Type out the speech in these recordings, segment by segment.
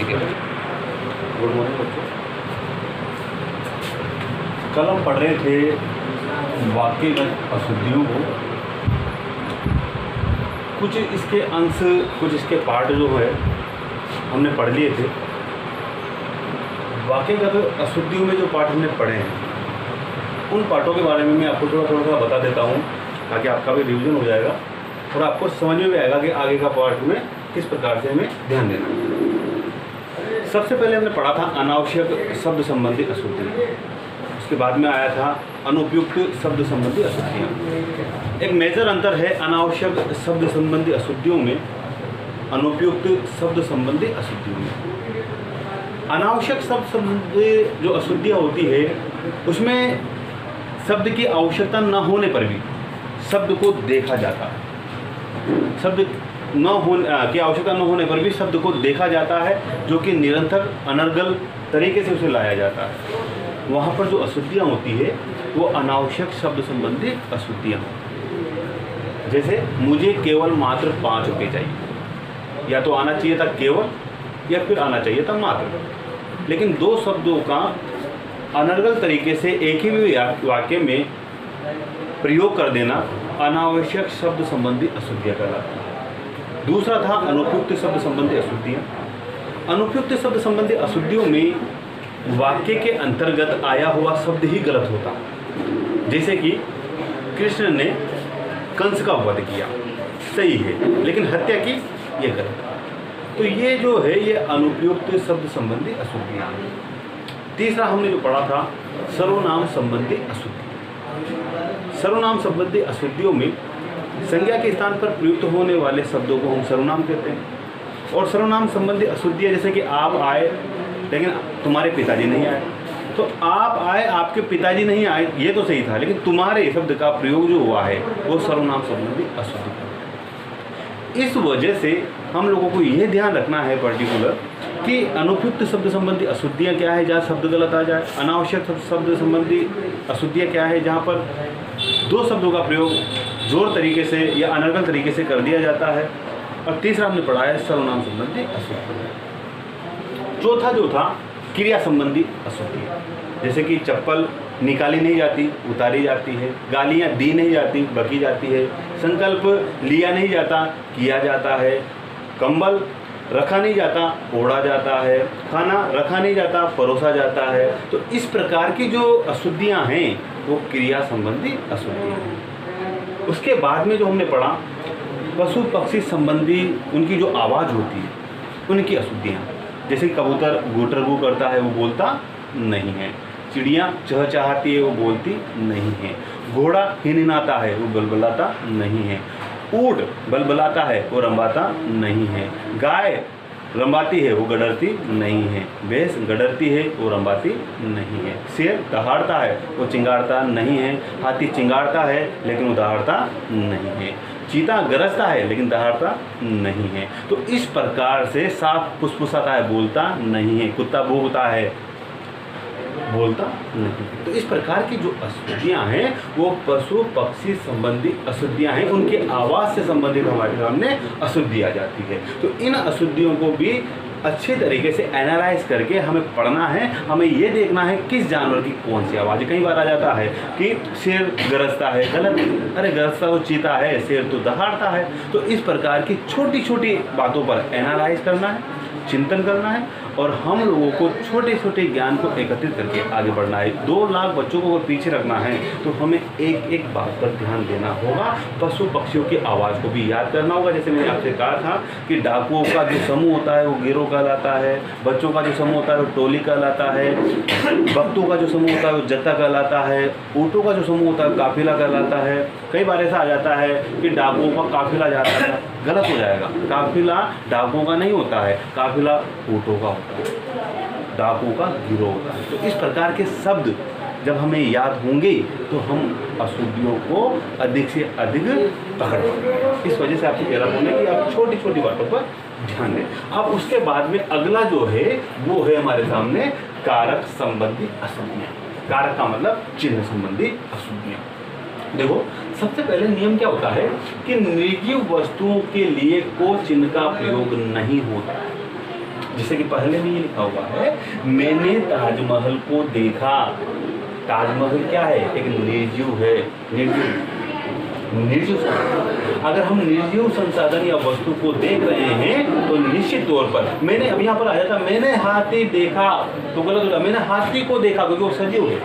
ठीक है। Good morning बच्चों। कल हम पढ़ रहे थे वाक्यगत अशुद्धियों को। कुछ इसके अंश, कुछ इसके पार्ट जो है हमने पढ़ लिए थे। वाक्यगत अशुद्धियों में जो पार्ट हमने पढ़े हैं उन पार्टों के बारे में मैं आपको थोड़ा थोड़ा बता देता हूँ, ताकि आपका भी रिवीजन हो जाएगा और आपको समझ में भी आएगा कि आगे का पार्ट में किस प्रकार से हमें ध्यान देना है। सबसे पहले हमने पढ़ा था अनावश्यक शब्द संबंधी अशुद्धि, उसके बाद में आया था अनुपयुक्त शब्द संबंधी अशुद्धियाँ। एक मेजर अंतर है अनावश्यक शब्द संबंधी अशुद्धियों में, अनुपयुक्त शब्द संबंधी अशुद्धियों में। अनावश्यक शब्द संबंधी जो अशुद्धियाँ होती है उसमें शब्द की आवश्यकता न होने पर भी शब्द को देखा जाता है, शब्द न होने की आवश्यकता न होने पर भी शब्द को देखा जाता है, जो कि निरंतर अनर्गल तरीके से उसे लाया जाता है। वहाँ पर जो अशुद्धियाँ होती है वो अनावश्यक शब्द संबंधी अशुद्धियाँ। जैसे मुझे केवल मात्र 5 रुपये चाहिए, या तो आना चाहिए था केवल या फिर आना चाहिए था मात्र, लेकिन दो शब्दों का अनर्गल तरीके से एक ही वाक्य में प्रयोग कर देना अनावश्यक शब्द संबंधी अशुद्धियाँ कहलाती है। दूसरा था अनुपयुक्त शब्द संबंधी अशुद्धियाँ। अनुपयुक्त शब्द संबंधी अशुद्धियों में वाक्य के अंतर्गत आया हुआ शब्द ही गलत होता। जैसे कि कृष्ण ने कंस का वध किया, सही है, लेकिन हत्या की ये गलत। तो ये जो है ये अनुपयुक्त शब्द संबंधी अशुद्धियाँ हैं। तीसरा हमने जो पढ़ा था सर्वनाम संबंधी अशुद्धि। सर्वनाम संबंधी अशुद्धियों में संज्ञा के स्थान पर प्रयुक्त होने वाले शब्दों को हम सर्वनाम कहते हैं। और सर्वनाम संबंधी अशुद्धियाँ जैसे कि आप आए लेकिन तुम्हारे पिताजी नहीं आए, तो आप आए आपके पिताजी नहीं आए ये तो सही था, लेकिन तुम्हारे शब्द का प्रयोग जो हुआ है वो सर्वनाम संबंधी अशुद्धि। इस वजह से हम लोगों को ये ध्यान रखना है पर्टिकुलर कि अनुपयुक्त शब्द संबंधी अशुद्धियाँ क्या है जहाँ शब्द गलत आ जाए, अनावश्यक शब्द संबंधी अशुद्धियाँ क्या है जहाँ पर दो शब्दों का प्रयोग जोर तरीके से या अनर्गल तरीके से कर दिया जाता है, और तीसरा हमने पढ़ा है सर्वनाम संबंधी अशुद्धि। चौथा जो था क्रिया संबंधी अशुद्धि, जैसे कि चप्पल निकाली नहीं जाती उतारी जाती है, गालियाँ दी नहीं जाती बकी जाती है, संकल्प लिया नहीं जाता किया जाता है, कंबल रखा नहीं जाता ओढ़ा जाता है, खाना रखा नहीं जाता परोसा जाता है। तो इस प्रकार की जो अशुद्धियाँ हैं वो क्रिया संबंधी अशुद्धियाँ हैं। उसके बाद में जो हमने पढ़ा पशु पक्षी संबंधी उनकी जो आवाज़ होती है उनकी अशुद्धियाँ, जैसे कबूतर गूटर गू करता है वो बोलता नहीं है, चिड़िया चहचहाती है वो बोलती नहीं है, घोड़ा हिनहिनाता है वो बलबलाता नहीं है, ऊँट बलबलाता है वो रंबाता नहीं है, गाय रंबाती है वो गडरती नहीं है, भैंस गडरती है वो रंबाती नहीं है, शेर दहाड़ता है वो चिंगाड़ता नहीं है, हाथी चिंगाड़ता है लेकिन वो दहाड़ता नहीं है, चीता गरजता है लेकिन दहाड़ता नहीं है। तो इस प्रकार से सांप फुसफुसाता है बोलता नहीं है, कुत्ता भौंकता है बोलता नहीं। तो इस प्रकार की जो अशुद्धियाँ हैं वो पशु पक्षी संबंधी अशुद्धियाँ हैं, उनके आवाज़ से संबंधित हमारे सामने अशुद्धि आ जाती है। तो इन अशुद्धियों को भी अच्छे तरीके से एनालाइज करके हमें पढ़ना है, हमें ये देखना है किस जानवर की कौन सी आवाज़ है। कई बार आ जाता है कि शेर गरजता है, गलत, अरे गरजता तो चीता है, शेर तो दहाड़ता है। तो इस प्रकार की छोटी छोटी बातों पर एनालाइज करना है, चिंतन करना है, और हम लोगों को छोटे छोटे ज्ञान को एकत्रित करके आगे बढ़ना है। 2 लाख बच्चों को अगर पीछे रखना है तो हमें एक एक बात पर ध्यान देना होगा। पशु पक्षियों की आवाज़ को भी याद करना होगा। जैसे मैंने आपसे कहा था कि डाकुओं का जो समूह होता है वो गिरोह कहलाता है, बच्चों का जो समूह होता है वो टोली कहलाता है, भक्तों का जो समूह होता है वो जत्था कहलाता है, ऊँटों का जो समूह होता है वो काफिला कहलाता है। कई बार ऐसा आ जाता है कि डाकुओं का काफिला जाता है, गलत हो जाएगा, काफिला डाकुओं का नहीं होता है, काफिला ऊँटों का होता है, डाकुओं का गिरोह होता है। तो इस प्रकार के शब्द जब हमें याद होंगे तो हम अशुद्धियों को अधिक से अधिक पकड़ पाएंगे। इस वजह से आपको कह रहा हूँ कि आप छोटी छोटी बातों पर ध्यान दें। अब उसके बाद में अगला जो है वो है हमारे सामने कारक संबंधी अशुद्धियाँ। कारक का मतलब चिन्ह संबंधी अशुद्धियाँ। देखो सबसे पहले नियम क्या होता है कि निर्जीव वस्तुओं के लिए को चिन्ह का प्रयोग नहीं होता है। जैसे कि पहले में ये लिखा हुआ है, मैंने ताजमहल को देखा। ताजमहल क्या है? एक निर्जीव है। निर्जीव अगर हम निर्जीव संसाधन या वस्तु को देख रहे हैं तो निश्चित तौर पर, मैंने अब यहाँ पर आ जाता मैंने हाथी देखा तो गलत होगा। मैंने हाथी को देखा क्योंकि वो सजीव है,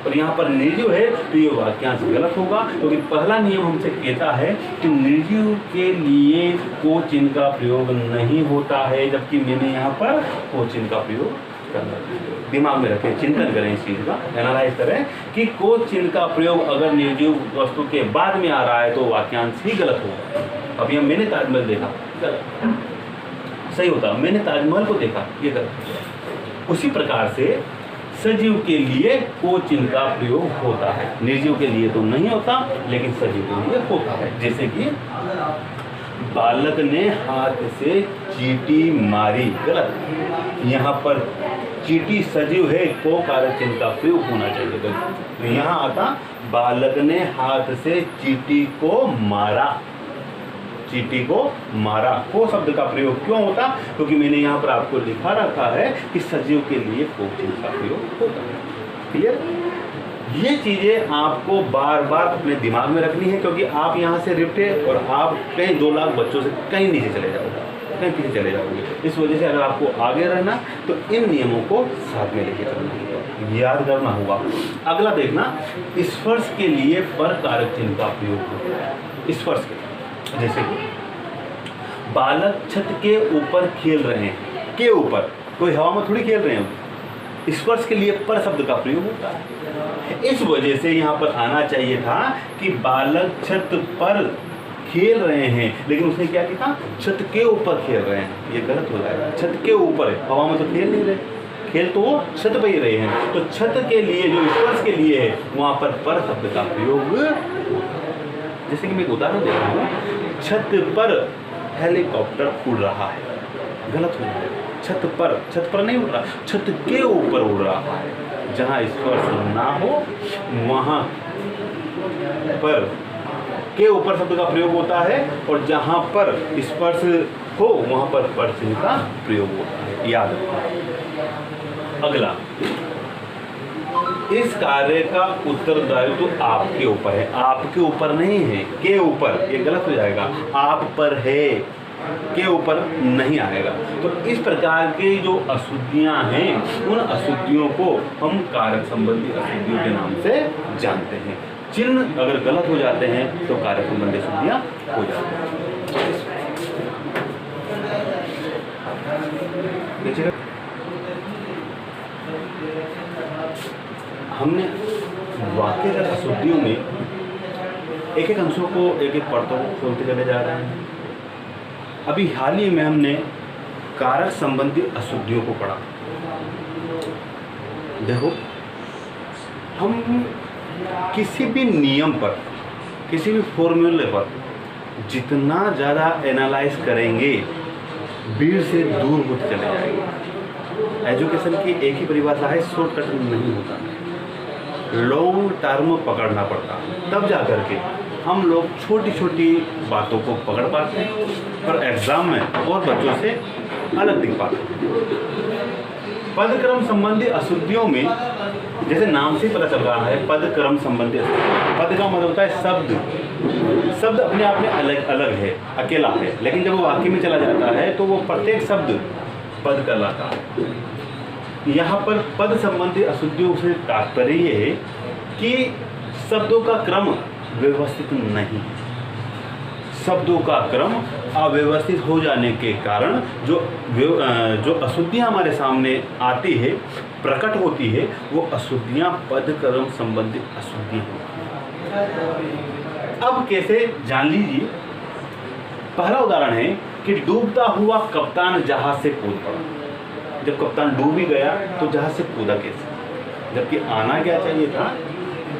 और यहाँ पर निर्जीव है तो ये वाक्यांश गलत होगा, क्योंकि पहला नियम हमसे कहता है कि निर्जीव के लिए को चिन्ह का प्रयोग नहीं होता है, जबकि मैंने यहाँ पर को चिन्ह का प्रयोग करना। दिमाग में रखें, चिंतन करें इस चीज़ का, एनालाइज करें कि को चिन्ह का प्रयोग अगर निर्जीव वस्तु के बाद में आ रहा है तो वाक्यांश ही गलत होगा। अब यहाँ मैंने ताजमहल देखा, गलत। सही होता मैंने ताजमहल को देखा, ये गलत। उसी प्रकार से सजीव के लिए को चिन्ह का प्रयोग होता है, निर्जीव के लिए तो नहीं होता लेकिन सजीव के लिए होता है। जैसे कि बालक ने हाथ से चींटी मारी, गलत। यहाँ पर चींटी सजीव है, को कारक चिन्ह का प्रयोग होना चाहिए, गलत। तो यहाँ आता बालक ने हाथ से चींटी को मारा। चींटी को मारा, को शब्द का प्रयोग क्यों होता? क्योंकि मैंने यहाँ पर आपको लिखा रखा है कि सजीव के लिए को चिन्ह का प्रयोग होता है। क्लियर? ये चीज़ें आपको बार बार अपने दिमाग में रखनी है, क्योंकि आप यहाँ से रिपटे और आप कहीं 2 लाख बच्चों से कहीं नीचे चले जाओगे, कहीं पीछे चले जाओगे। इस वजह से अगर आपको आगे रहना तो इन नियमों को साथ में लेके चलना होगा, याद करना होगा। अगला देखना, स्पर्श के लिए पर कारक चिन्ह का प्रयोग होता है। स्पर्श के जैसे कि बालक छत के ऊपर खेल रहे हैं, के ऊपर, कोई हवा में थोड़ी खेल रहे हैं। स्पर्श के लिए पर शब्द का प्रयोग होता है। इस वजह से यहाँ पर आना चाहिए था कि बालक छत पर खेल रहे हैं, लेकिन उसने क्या लिखा? छत के ऊपर खेल रहे हैं। ये गलत हो जाएगा। छत के ऊपर है, हवा में तो खेल नहीं रहे, खेल तो वो छत पर ही रहे हैं। तो छत के लिए जो स्पर्श के लिए है वहाँ पर शब्द का प्रयोग। जैसे कि मैं एक उदाहरण दे रहा हूँ, छत पर हेलीकॉप्टर उड़ रहा है, गलत हो जाएगा। छत पर नहीं उड़ रहा, छत के ऊपर उड़ रहा है। जहाँ स्पर्श ना हो वहाँ पर के ऊपर शब्द का प्रयोग होता है, और जहाँ पर स्पर्श हो वहाँ पर चिन्ह का प्रयोग होता है, याद रखना। अगला, इस कार्य का उत्तरदायित्व तो आपके ऊपर है, आपके ऊपर नहीं है, के ऊपर। ये गलत हो जाएगा, आप पर है, के ऊपर नहीं आएगा। तो इस प्रकार के जो अशुद्धियां हैं उन अशुद्धियों को हम कारक संबंधी अशुद्धियों के नाम से जानते हैं। चिन्ह अगर गलत हो जाते हैं तो कारक संबंधी अशुद्धियां हो जाती हैं। हमने वाक्यगत अशुद्धियों में एक एक अंशों को, एक एक परतों को खोलते चले जा रहे हैं। अभी हाल ही में हमने कारक संबंधी अशुद्धियों को पढ़ा। देखो, हम किसी भी नियम पर, किसी भी फॉर्मूले पर जितना ज़्यादा एनालाइज करेंगे भीड़ से दूर होते चले जाएंगे। एजुकेशन की एक ही परिभाषा है, शॉर्टकट नहीं होता, लॉन्ग टर्म पकड़ना पड़ता, तब जा कर के हम लोग छोटी छोटी बातों को पकड़ पाते हैं और एग्ज़ाम में और बच्चों से अलग दिख पाते हैं। पदक्रम संबंधी अशुद्धियों में, जैसे नाम से पता चल रहा है, पदक्रम संबंधी अशुद्धि। पद का मतलब होता है शब्द। शब्द अपने आप में अलग अलग है, अकेला है, लेकिन जब वो वाक्य में चला जाता है तो वो प्रत्येक शब्द पद कहलाता है। यहाँ पर पद संबंधी अशुद्धियों से तात्पर्य ये है कि शब्दों का क्रम व्यवस्थित नहीं, शब्दों का क्रम अव्यवस्थित हो जाने के कारण जो अशुद्धियाँ हमारे सामने आती है, प्रकट होती है, वो अशुद्धियाँ पद क्रम संबंधी अशुद्धि हैं। अब कैसे, जान लीजिए। पहला उदाहरण है कि डूबता हुआ कप्तान जहाज से कूद पड़ा। जब कप्तान डूब ही गया तो जहाज से कूदा कैसे, जबकि आना क्या चाहिए था?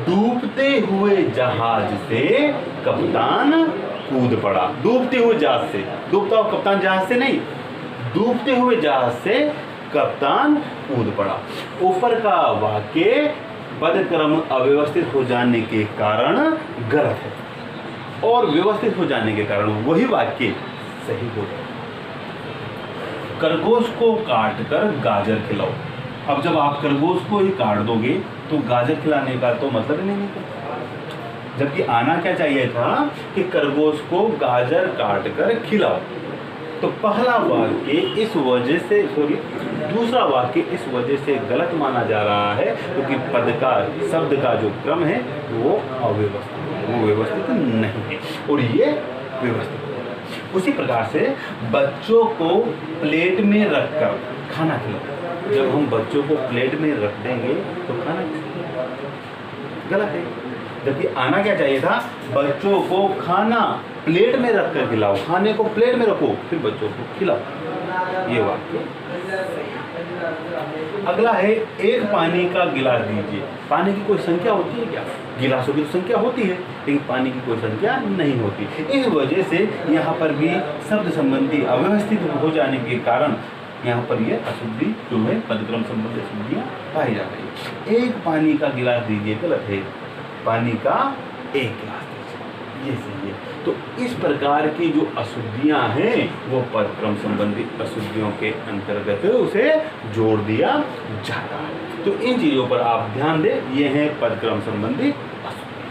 डूबते हुए जहाज से कप्तान कूद पड़ा। डूबते हुए जहाज से, डूबता हुआ कप्तान जहाज से नहीं, डूबते हुए जहाज से कप्तान कूद पड़ा। ऊपर का वाक्य पदक्रम अव्यवस्थित हो जाने के कारण गलत है और व्यवस्थित हो जाने के कारण वही वाक्य सही हो जाए। खरगोश को काट कर गाजर खिलाओ। अब जब आप खरगोश को ही काट दोगे तो गाजर खिलाने का तो मतलब ही नहीं निकलता। जबकि आना क्या चाहिए था कि खरगोश को गाजर काट कर खिलाओ। तो पहला वाक्य इस वजह से दूसरा वाक्य इस वजह से गलत माना जा रहा है क्योंकि पद का शब्द का जो क्रम है वो अव्यवस्थित है, वो व्यवस्थित नहीं है और ये व्यवस्थित है। उसी प्रकार से बच्चों को प्लेट में रखकर खाना खिलाओ। जब हम बच्चों को प्लेट में रख देंगे तो खाना गलत है। जबकि आना क्या चाहिए था, बच्चों को खाना प्लेट में रखकर खिलाओ, खाने को प्लेट में रखो फिर बच्चों को खिलाओ। ये वाक्य। अगला है एक पानी का गिलास दीजिए। पानी की कोई संख्या होती है क्या? गिलासों की तो संख्या होती है लेकिन पानी की कोई संख्या नहीं होती। इस वजह से यहाँ पर भी शब्द संबंधी अव्यवस्थित हो जाने के कारण यहाँ पर ये अशुद्धि जो है पदक्रम संबंधी अशुद्धियाँ पाई जा रही है। एक पानी का गिलास दीजिए गलत है, पानी का एक गिलास दीजिए, ये सही है। तो इस प्रकार की जो अशुद्धियाँ हैं वो पदक्रम संबंधी अशुद्धियों के अंतर्गत उसे जोड़ दिया जाता है। तो इन चीज़ों पर आप ध्यान दें, ये हैं पदक्रम संबंधी अशुद्धियाँ।